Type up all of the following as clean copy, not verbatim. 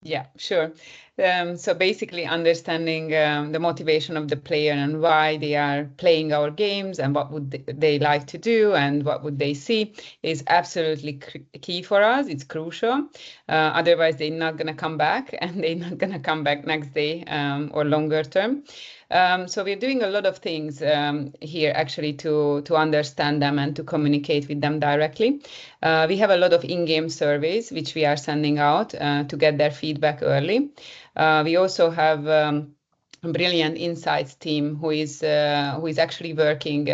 Yeah, sure. So basically understanding the motivation of the player and why they are playing our games and what would they like to do and what would they see is absolutely key for us. It's crucial. Otherwise, they're not going to come back and they're not going to come back next day or longer term. So we're doing a lot of things here actually to understand them and to communicate with them directly. We have a lot of in-game surveys which we are sending out to get their feedback early. We also have a brilliant insights team who is actually working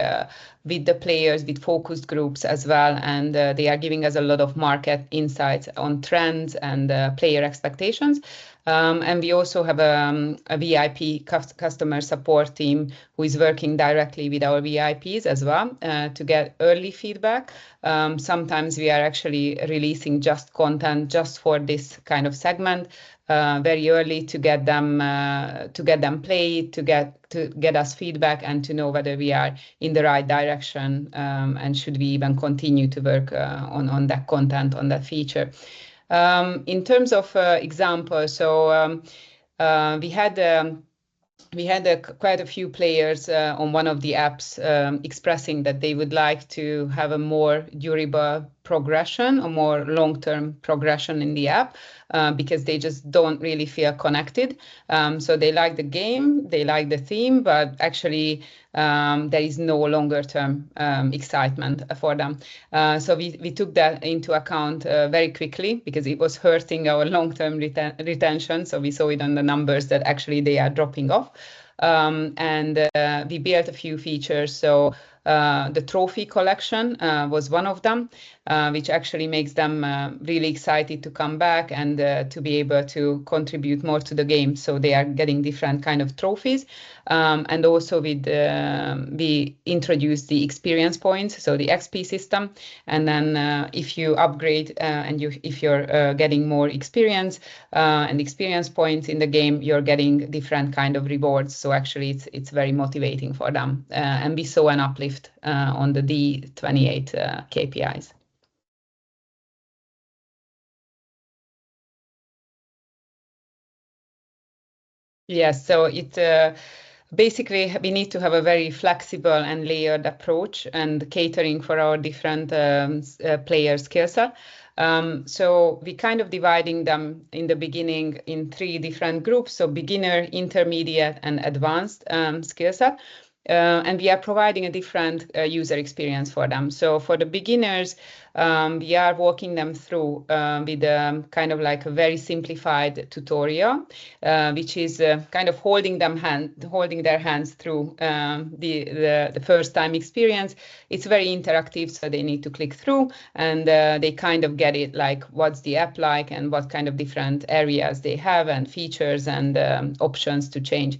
with the players with focused groups as well, and they are giving us a lot of market insights on trends and player expectations. And we also have a VIP customer support team who is working directly with our VIPs as well to get early feedback. Sometimes we are actually releasing just content just for this kind of segment very early to get them played, to get us feedback and to know whether we are in the right direction and should we even continue to work on that content, on that feature. In terms of examples, so we had quite a few players on one of the apps expressing that they would like to have a more durable progression, a more long-term progression in the app because they just don't really feel connected. So they like the game, they like the theme, but actually there is no longer-term excitement for them. So we took that into account very quickly because it was hurting our long-term retention. So we saw it on the numbers that actually they are dropping off. And we built a few features. So the trophy collection was one of them, which actually makes them really excited to come back and to be able to contribute more to the game. So they are getting different kind of trophies. And also we introduced the experience points, so the XP system. And then if you upgrade and if you're getting more experience and experience points in the game, you're getting different kind of rewards. So actually it's very motivating for them. And we saw an uplift on the D28 KPIs. Yes, so it basically we need to have a very flexible and layered approach and catering for our different player skill set. So we kind of dividing them in the beginning in 3 different groups, so beginner, intermediate, and advanced skill set. And we are providing a different user experience for them. So for the beginners, we are walking them through with kind of like a very simplified tutorial, which is kind of holding their hands through the first time experience. It's very interactive, so they need to click through and they kind of get it, like what's the app like and what kind of different areas they have and features and options to change.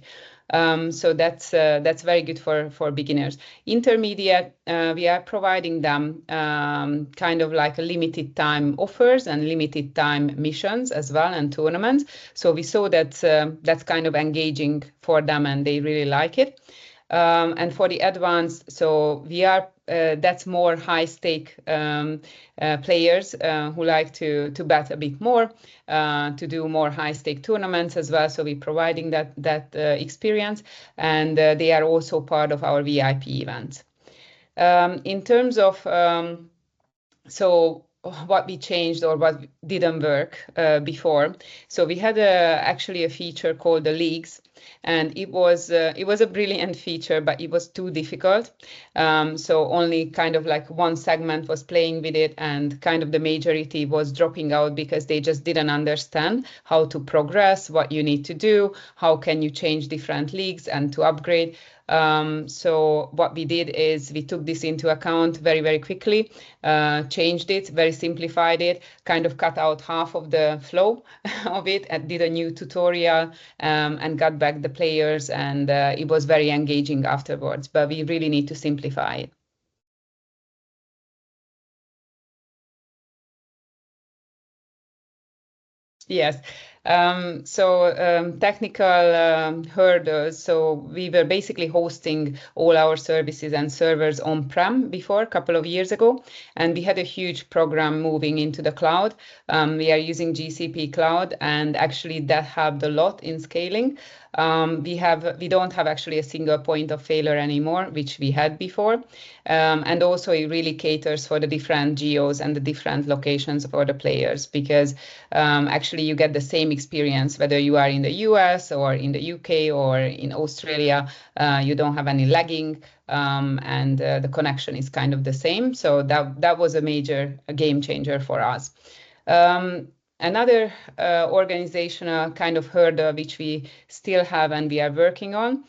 So that's very good for beginners. Intermediate, we are providing them kind of like a limited time offers and limited time missions as well and tournaments. So we saw that that's kind of engaging for them and they really like it. And for the advanced, so we are that's more high stake players who like to bet a bit more, to do more high stake tournaments as well. So we're providing that experience, and they are also part of our VIP events. In terms of so what we changed or what didn't work before. So we had actually a feature called the leagues, and it was a brilliant feature, but it was too difficult. So only kind of like one segment was playing with it, and kind of the majority was dropping out because they just didn't understand how to progress, what you need to do, how can you change different leagues and to upgrade. So what we did is we took this into account very, very quickly, changed it, very simplified it, kind of cut out half of the flow of it and did a new tutorial and got back the players, and it was very engaging afterwards, but we really need to simplify it. Yes. Technical hurdles. So we were basically hosting all our services and servers on-prem before, a couple of years ago, and we had a huge program moving into the cloud. We are using GCP cloud, and actually that helped a lot in scaling. We don't have actually a single point of failure anymore, which we had before. And also it really caters for the different geos and the different locations for the players, because actually you get the same experience whether you are in the US or in the UK or in Australia. You don't have any lagging, and the connection is kind of the same. So that was a major game changer for us. Another organizational kind of hurdle which we still have and we are working on.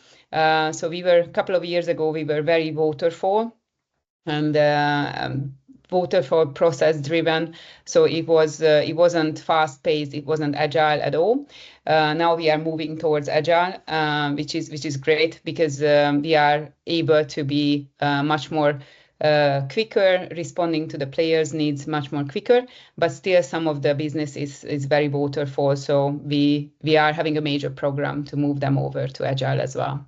So we were a couple of years ago, we were very waterfall and waterfall process driven. So it wasn't fast paced, it wasn't agile at all. Now we are moving towards agile, which is great because we are able to be much more quicker, responding to the players' needs much more quicker, but still some of the business is very waterfall. So we are having a major program to move them over to agile as well.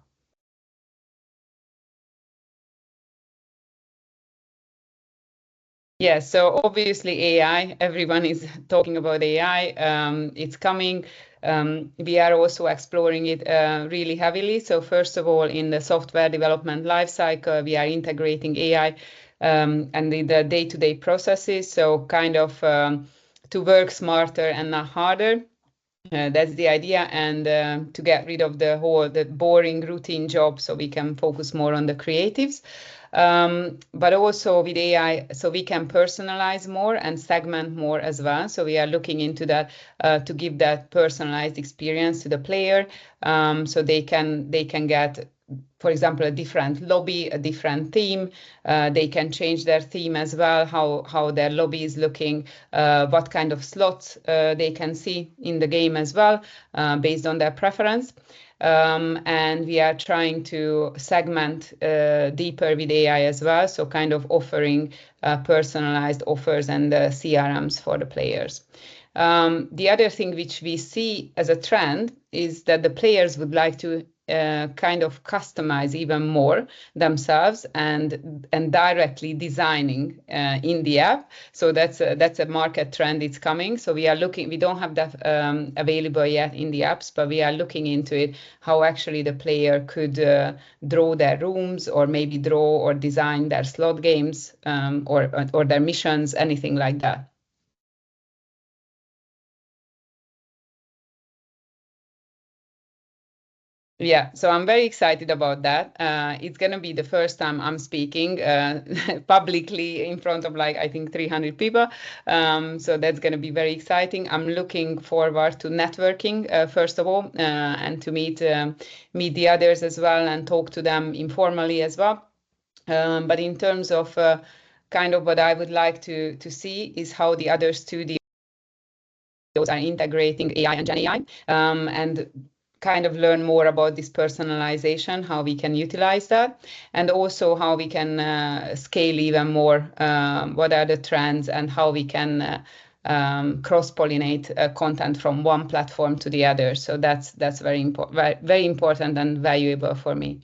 Yeah, so obviously AI, everyone is talking about AI. It's coming. We are also exploring it really heavily. So first of all, in the software development lifecycle, we are integrating AI and in the day-to-day processes. So kind of to work smarter and not harder. That's the idea, and to get rid of the boring routine job, so we can focus more on the creatives. But also with AI, so we can personalize more and segment more as well. So we are looking into that to give that personalized experience to the player, so they can get, for example, a different lobby, a different theme. They can change their theme as well, how their lobby is looking, what kind of slots they can see in the game as well, based on their preference. And we are trying to segment deeper with AI as well, so kind of offering personalized offers and CRMs for the players. The other thing which we see as a trend is that the players would like to kind of customize even more themselves and directly designing in the app. So that's a market trend. It's coming. So we are looking. We don't have that available yet in the apps, but we are looking into it. How actually the player could draw their rooms, or maybe draw or design their slot games, or their missions, anything like that. Yeah, so I'm very excited about that. It's going to be the first time I'm speaking publicly in front of, like, I think 300 people. So that's going to be very exciting. I'm looking forward to networking, first of all, and to meet the others as well and talk to them informally as well. But in terms of kind of what I would like to see is how the other studios are integrating AI and Gen AI, and kind of learn more about this personalization, how we can utilize that, and also how we can scale even more, what are the trends, and how we can cross-pollinate content from one platform to the other. So that's very important and valuable for me.